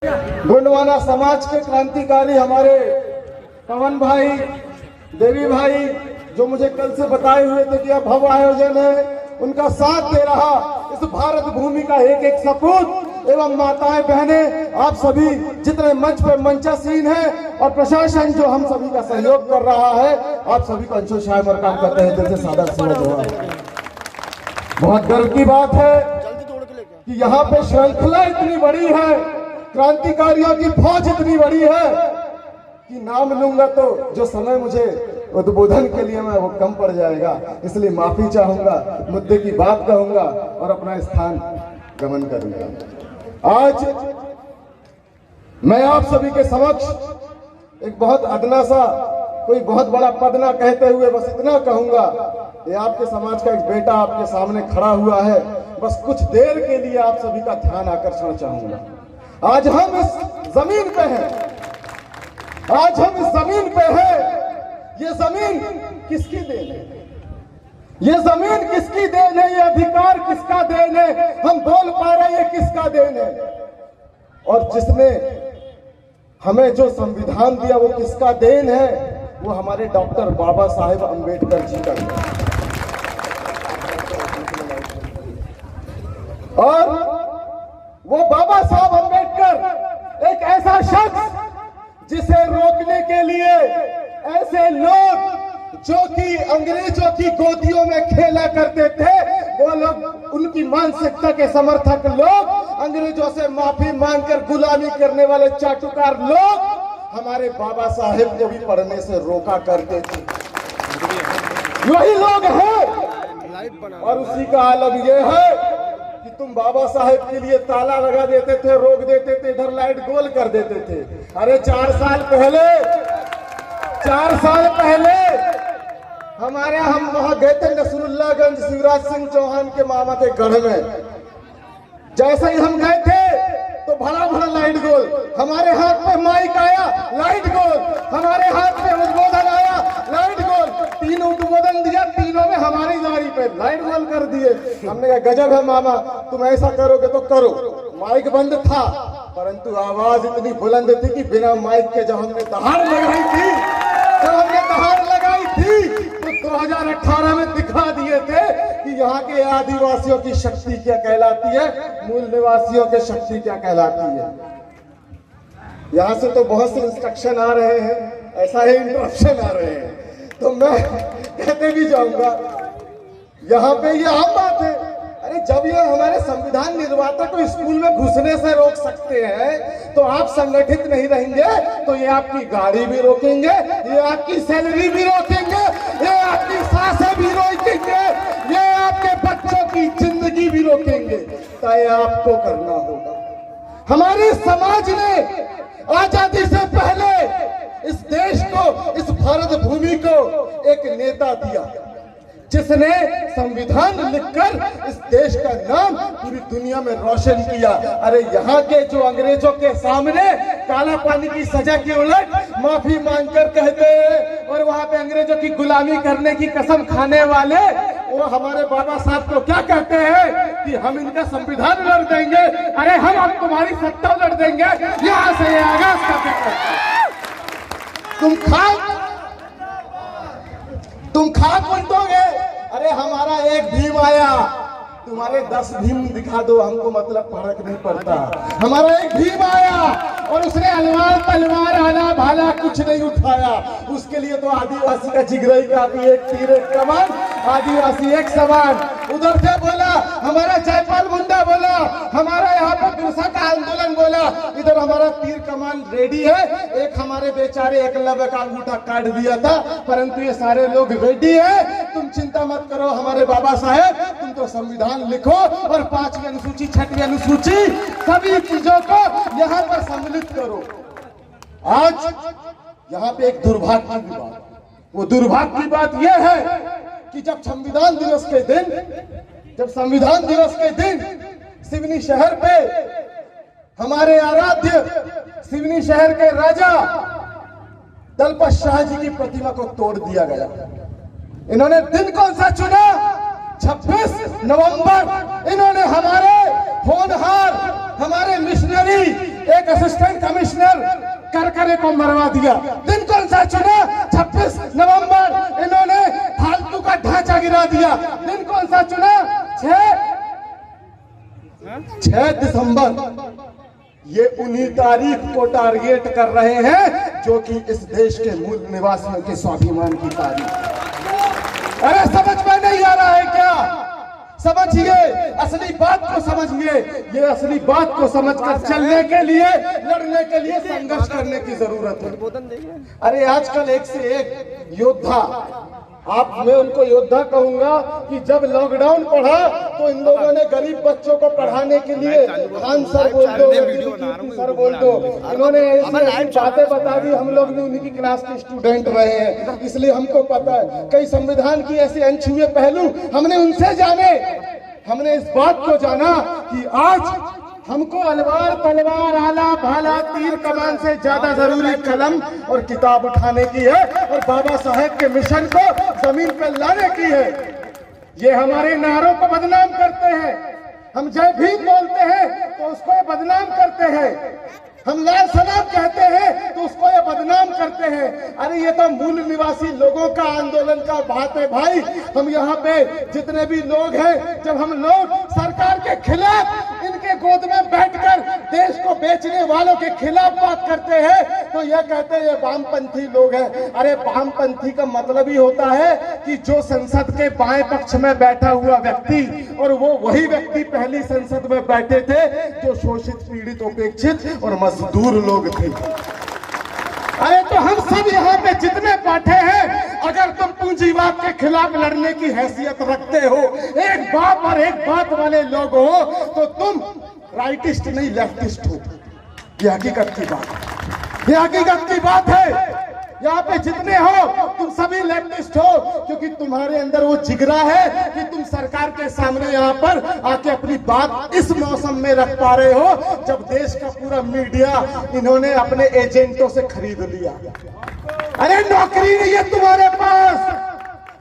गोंडवाना समाज के क्रांतिकारी हमारे पवन भाई, देवी भाई, जो मुझे कल से बताए हुए थे कि यह भव्य आयोजन है, उनका साथ दे रहा इस भारत भूमि का एक एक सपूत एवं माताएं बहनें, आप सभी जितने मंच पर मंचासीन हैं और प्रशासन जो हम सभी का सहयोग कर रहा है, आप सभी को अंशुल शाह और काम करते हैं दिल से सादर समझ हुआ। बहुत गर्व की बात है कि यहाँ पे श्रृंखला इतनी बड़ी है, क्रांतिकारियों की फौज इतनी बड़ी है कि नाम लूंगा तो जो समय मुझे उद्बोधन के लिए मैं वो कम पड़ जाएगा, इसलिए माफी चाहूंगा, मुद्दे की बात कहूंगा और अपना स्थान गमन करूंगा। आज मैं आप सभी के समक्ष एक बहुत अदना सा, कोई बहुत बड़ा पद ना कहते हुए बस इतना कहूंगा, ये आपके समाज का एक बेटा आपके सामने खड़ा हुआ है, बस कुछ देर के लिए आप सभी का ध्यान आकर्षण चाहूंगा। आज हम इस जमीन पे हैं, आज हम इस जमीन पे हैं, ये जमीन किसकी देन है? ये जमीन किसकी देन है? ये अधिकार किसका देन है? हम बोल पा रहे हैं किसका देन है? और जिसने हमें जो संविधान दिया वो किसका देन है? वो हमारे डॉक्टर बाबा साहेब अंबेडकर जी का है। और वो बाबा साहब अंबेडकर एक ऐसा शख्स जिसे रोकने के लिए ऐसे लोग जो कि अंग्रेजों की गोदियों में खेला करते थे, वो लोग, उनकी मानसिकता के समर्थक लोग, अंग्रेजों से माफी मांगकर गुलामी करने वाले चाटुकार लोग हमारे बाबा साहेब को भी पढ़ने से रोका करते थे। वही लोग हैं और उसी का आलम यह है कि तुम बाबा साहेब के लिए ताला लगा देते थे, रोक देते थे, इधर लाइट गोल कर देते थे। अरे 4 साल पहले हमारे हम वहां गए थे नसरुल्लागंज, शिवराज सिंह चौहान के मामा के गढ़ में। जैसे ही हम गए थे तो भला भला लाइट गोल, हमारे हाथ में माइक आया, लाइट गोल, हमारे हाथ में उद्बोधन आया, लाइट गोल, 3 उद्बोधन दिया, तीनों में हमारी गाड़ी पे लाइट गोल कर दिए। हमने कहा गजब है मामा, तुम ऐसा करोगे तो करो। माइक बंद था परंतु आवाज इतनी बुलंद थी कि बिना माइक के जब हमने दहाड़ लगाई थी तो 2018 में दिखा दिए थे कि यहाँ के आदिवासियों की शक्ति क्या कहलाती है, मूल निवासियों की शक्ति क्या कहलाती है। यहाँ से तो बहुत से इंस्ट्रक्शन आ रहे हैं, ऐसा ही इंटरप्शन आ रहे हैं, तो मैं कहते भी जाऊंगा यहाँ पे ये आम बात है। अरे जब ये हमारे संविधान निर्माता को स्कूल में घुसने से रोक सकते हैं तो आप संगठित नहीं रहेंगे तो ये आपकी गाड़ी भी रोकेंगे, ये आपकी सैलरी भी रोकेंगे, ये आपकी सांसें भी रोकेंगे, ये आपके बच्चों की जिंदगी भी रोकेंगे। तय आपको करना होगा। हमारे समाज ने आजादी से पहले इस देश को, इस भारत भूमि को एक नेता दिया जिसने संविधान लिखकर इस देश का नाम पूरी दुनिया में रोशन किया। अरे यहाँ के जो अंग्रेजों के सामने काला पानी की सजा के उलट माफी मांगकर कहते हैं और वहां पे अंग्रेजों की गुलामी करने की कसम खाने वाले वो हमारे बाबा साहब को क्या कहते हैं कि हम इनका संविधान लड़ देंगे। अरे हम अब तुम्हारी सत्ता लड़ देंगे। यहाँ से ये आगाज करते तुम खाक बंटोगे। अरे हमारा एक भीम आया, तुम्हारे 10 भीम दिखा दो, हमको मतलब फर्क नहीं पड़ता। हमारा एक भीम आया और उसने अलवार तलवार आला भाला कुछ नहीं उठाया, उसके लिए तो आदिवासी का जिगरई काफी, एक तीर एक कमान, आदिवासी एक समान। उधर से बोला हमारा जयपाल मुंडा बोला, हमारा यहाँ पर बिरसा का आंदोलन बोला, इधर हमारा तीर कमान रेडी है। एक हमारे बेचारे एकलव्य का अंगूठा काट दिया था, परंतु ये सारे लोग रेडी है। तुम चिंता मत करो हमारे बाबा साहेब, तुम तो संविधान लिखो और 5वीं अनुसूची, 6वीं अनुसूची, सभी चीजों को यहाँ पर सम्मिलित करो। आज यहाँ पे एक दुर्भाग्य की बात, वो दुर्भाग्य की बात यह है कि जब संविधान दिवस के दिन सिवनी शहर पे हमारे आराध्य सिवनी शहर के राजा दलपत शाह जी की प्रतिमा को तोड़ दिया गया। इन्होंने दिन कौन सा चुना? 26 नवंबर। इन्होंने हमारे होनहार हमारे मिशनरी एक असिस्टेंट कमिश्नर करकरे को मरवा दिया। दिन कौन सा चुना? 26 नवंबर। इन्होंने फालतू का ढांचा गिरा दिया। दिन कौन सा चुना? 6 दिसंबर। ये उन्हीं तारीख को टारगेट कर रहे हैं जो कि इस देश के मूल निवासियों के स्वाभिमान की तारीख। अरे समझ में नहीं आ रहा है क्या? समझिए, असली बात को समझिए। ये असली बात को समझकर चलने के लिए, लड़ने के लिए संघर्ष करने की जरूरत है। अरे आजकल एक से एक योद्धा, मैं उनको योद्धा कहूंगा कि जब लॉकडाउन पड़ा तो इन लोगों ने गरीब बच्चों को पढ़ाने के लिए खान सर बोल दो, सर बोल दो, इन्होंने ऐसी बातें बता दी। हम लोग भी उन्हीं की क्लास के स्टूडेंट रहे हैं, इसलिए हमको पता है कई संविधान की ऐसे अनछुए पहलू हमने उनसे जाने। हमने इस बात को जाना कि आज हमको अलवार तलवार आला भाला तीर कमान से ज्यादा जरूरी कलम और किताब उठाने की है और बाबा साहेब के मिशन को जमीन पर लाने की है। ये हमारे नारों को बदनाम करते हैं। हम जय भीम बोलते हैं तो उसको बदनाम करते हैं। हम लाल सलाम कहते हैं तो उसको ये बदनाम करते हैं। अरे ये तो मूल निवासी लोगों का आंदोलन का बात है भाई। हम यहाँ पे जितने भी लोग हैं, जब हम लोग सरकार के खिलाफ इनके गोद में बैठकर देश को बेचने वालों के खिलाफ बात करते हैं तो ये कहते हैं ये वामपंथी लोग हैं। अरे वामपंथी का मतलब ही होता है कि जो संसद के बाएं पक्ष में बैठा हुआ व्यक्ति, और वो वही व्यक्ति पहली संसद में बैठे थे जो शोषित, पीड़ित, उपेक्षित और मजदूर लोग थे। अरे तो हम सब यहाँ पे जितने बैठे हैं, अगर तुम पूंजीवाद के खिलाफ लड़ने की हैसियत रखते हो, एक बाप और एक बात वाले लोग हो, तो तुम राइटिस्ट नहीं लेफ्टिस्ट हो। ये हकीकत की बात है, ये हकीकत की बात है। यहाँ पे जितने हो तुम सभी लेफ्टिस्ट हो, क्योंकि तुम्हारे अंदर वो जिगरा है कि तुम सरकार के सामने यहाँ पर आके अपनी बात इस मौसम में रख पा रहे हो जब देश का पूरा मीडिया इन्होंने अपने एजेंटों से खरीद लिया। अरे नौकरी नहीं है तुम्हारे पास,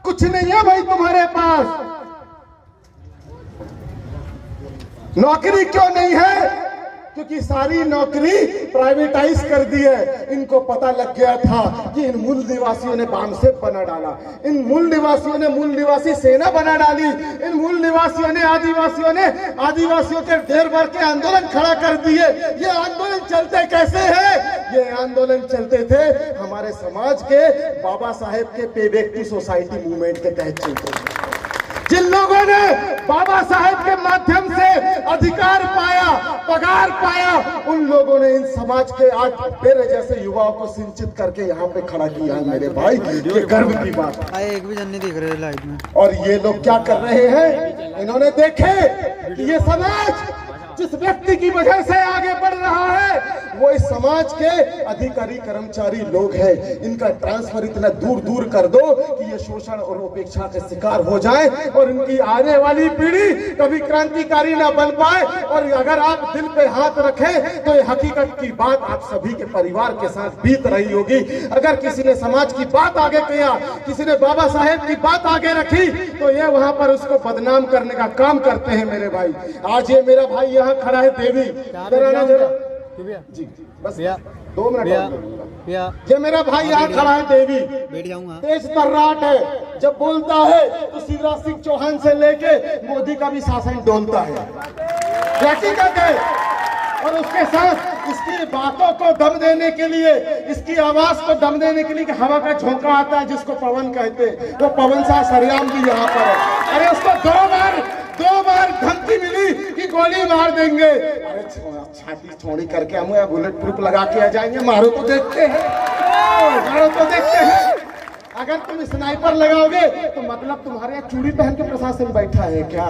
कुछ नहीं है भाई तुम्हारे पास। नौकरी क्यों नहीं है? क्योंकि सारी नौकरी प्राइवेटाइज कर दी है। इनको पता लग गया था कि इन मूल निवासियों ने बामसेब बना डाला, इन मूल निवासियों ने मूल निवासी सेना बना डाली, इन मूल निवासियों ने आदिवासियों के ढेर भर के आंदोलन खड़ा कर दिए। ये आंदोलन चलते कैसे हैं? ये आंदोलन चलते थे हमारे समाज के बाबा साहेब के पे बैक टू सोसाइटी मूवमेंट के तहत चलते थे। जिन लोगों ने बाबा साहेब के माध्यम से अधिकार पाया, पगार पाया, उन लोगों ने इन समाज के आज मेरे जैसे युवाओं को सिंचित करके यहाँ पे खड़ा किया है मेरे भाई। ये गर्व की बात है। एक भी जन नहीं दिख रहे लाइट में। और ये लोग क्या कर रहे हैं? इन्होंने देखे कि ये समाज जिस व्यक्ति की वजह से आगे बढ़ रहा है वो इस समाज के अधिकारी कर्मचारी लोग हैं। इनका ट्रांसफर इतना दूर दूर कर दो कि ये शोषण और उपेक्षा के शिकार हो जाए और इनकी आने वाली पीढ़ी कभी क्रांतिकारी ना बन पाए। और अगर आप दिल पे हाथ रखें तो ये हकीकत की बात आप सभी के परिवार के साथ बीत रही होगी। अगर किसी ने समाज की बात आगे किया, किसी ने बाबा साहेब की बात आगे रखी, तो ये वहां पर उसको बदनाम करने का काम करते हैं मेरे भाई। आज ये मेरा भाई यहाँ खड़ा है, देवी जी, बस 2 मिनट। ये मेरा भाई यहाँ खड़ा है, देवी तेज तर्राट है। जब बोलता है तो शिवराज सिंह चौहान से लेके मोदी का भी शासन डोलता है, हकीकत है। और उसके साथ इसकी बातों को दम देने के लिए, इसकी आवाज को दम देने के लिए कि हवा का झोंका आता है जिसको पवन कहते हैं, वो पवन शाह सरेआम भी यहाँ पर है। अरे उसको 2 बार धमकी मिली कि गोली मार देंगे। अरे छाती छोड़ी करके हम बुलेट प्रूफ लगा के आ जाएंगे। मारो तो देखते हैं, मारो तो देखते हैं। अगर तुम स्नाइपर लगाओगे तो मतलब तुम्हारे यहाँ चूड़ी पहन के प्रशासन बैठा है क्या?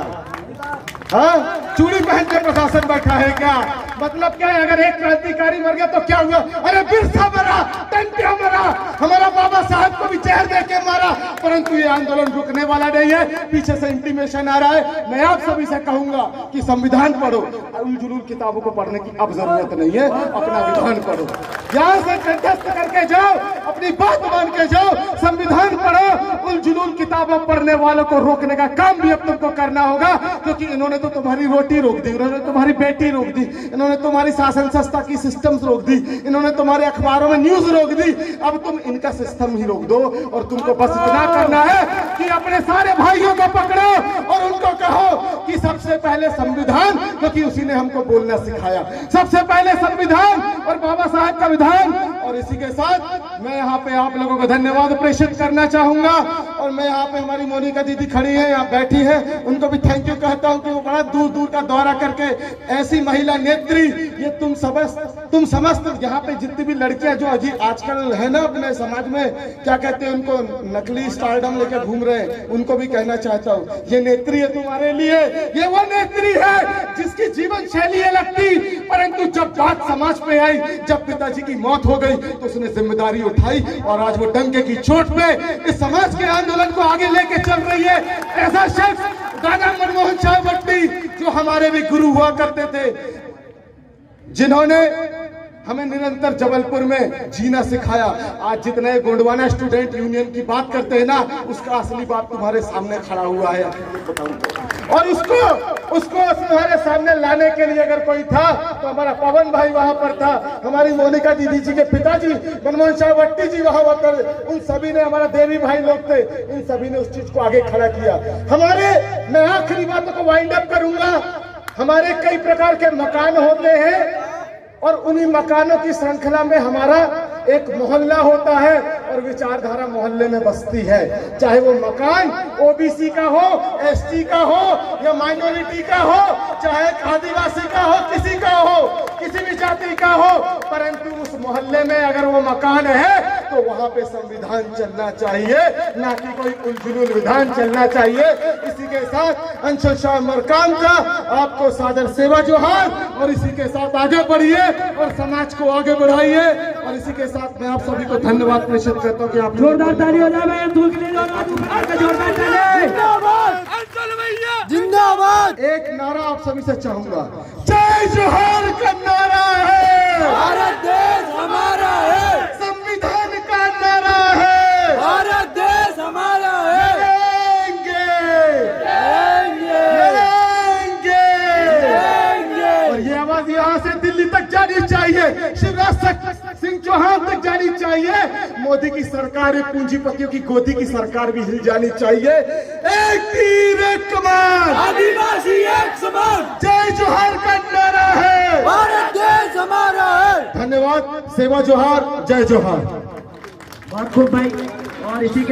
हाँ, चूड़ी पहन के प्रशासन बैठा है क्या? मतलब क्या है, अगर एक क्रांतिकारी मर गया तो क्या हुआ? अरे बिरसा मरा, टंट्या मरा, हमारा बाबा साहब को भी जहर दे के मारा, परंतु ये आंदोलन रुकने वाला नहीं है। पीछे से इंटीमेशन आ रहा है। मैं आप सभी से कहूंगा कि संविधान पढ़ो। उल-जुलूल किताबों को पढ़ने की अब जरूरत नहीं है, अपना विधान पढ़ो। यहाँ से कंठस्थ करके जाओ, अपनी बात मान के जाओ, संविधान पढ़ो। उल-जुलूल किताबें पढ़ने वालों को रोकने का काम भी अब तुमको करना होगा, क्योंकि इन्होंने तो तुम्हारी रोटी रोक दी, इन्होंने तुम्हारी बेटी रोक दी, इन्होंने तुम्हारी शासन संस्था की सिस्टम्स रोक दी, इन्होंने तुम्हारे अखबारों में न्यूज रोक दी। अब तुम इनका सिस्टम ही रोक दो और तुमको बस इतना करना है कि अपने सारे भाइयों को पकड़ो और उनको कहो कि सबसे पहले संविधान, क्योंकि उसी ने हमको बोलना सिखाया, सबसे पहले संविधान और बाबा साहब का विधान। और इसी के साथ मैं यहाँ पे आप लोगों को धन्यवाद प्रेषित करना चाहूंगा। और मैं यहाँ पे हमारी मोनिका दीदी खड़ी है, यहाँ बैठी है, उनको भी थैंक यू कहता हूँ कि वो बड़ा दूर दूर का दौरा करके ऐसी महिला नेत्री, ये तुम समस्त यहाँ पे जितनी भी लड़कियां जो अजीब आजकल है ना अपने समाज में, क्या कहते हैं उनको, नकली स्टारडम लेके घूम रहे हैं, उनको भी कहना चाहता हूँ, ये नेत्री है तुम्हारे लिए। ये वो नेत्री है जिसकी जीवन शैली अलग थी, परंतु जब बात समाज पे आई, जब पिताजी की मौत हो गई तो उसने जिम्मेदारी उठाई और आज वो डंके की चोट पे इस समाज के आंदोलन को आगे लेके चल रही है। ऐसा शख्स दादा मनमोहन शाह भट्टी, जो हमारे भी गुरु हुआ करते थे, जिन्होंने हमें निरंतर जबलपुर में जीना सिखाया। आज जितने गोंडवाना स्टूडेंट यूनियन की बात करते हैं ना, उसका असली बाप तुम्हारे सामने खड़ा हुआ है, और उसको तुम्हारे सामने लाने के लिए अगर कोई था तो हमारा पवन भाई वहां पर था, हमारी मोनिका दीदी जी के पिताजी मनमोहन शाह भट्टी जी वहां पर, उन सभी ने, हमारा देवी भाई लोग थे, इन सभी ने उस चीज को आगे खड़ा किया। मैं आखिरी बातों को वाइंड अप करूंगा। हमारे कई प्रकार के मकान होते हैं और उन्हीं मकानों की श्रृंखला में हमारा एक मोहल्ला होता है और विचारधारा मोहल्ले में बसती है। चाहे वो मकान ओबीसी का हो, एसटी का हो या माइनॉरिटी का हो, चाहे आदिवासी का हो, किसी का हो, किसी भी जाति का हो, परंतु उस मोहल्ले में अगर वो मकान है तो वहां पे संविधान चलना चाहिए, ना कि कोई उल-जुलूल विधान चलना चाहिए। इसी के साथ अंशुल शाह मरकाम का आपको सादर सेवा जोहार, और इसी के साथ आगे बढ़िए और समाज को आगे बढ़ाइए। और इसी के साथ मैं आप सभी को धन्यवाद प्रेषित करता हूँ कि आप जोरदार ताली हो जाए अब्दुल के लिए, जोरदार ताली। जिंदाबाद। एक नारा आप सभी से चाहूंगा, जय जोहार का नारा है, भारत देश हमारा है, संविधान का नारा है, भारत देश हमारा है, और ये आवाज यहाँ से दिल्ली तक जानी चाहिए, शिवराज सिंह चौहान तक जानी चाहिए, मोदी की सरकार, पूंजीपतियों की गोदी की सरकार भी हिल जानी चाहिए। एक तीर एक कमान, आदिवासी एक समान, जय जोहार का नारा है, भारत देश हमारा है। धन्यवाद। सेवा जोहार, जय जोहार। बहुत खूब भाई। और इसी के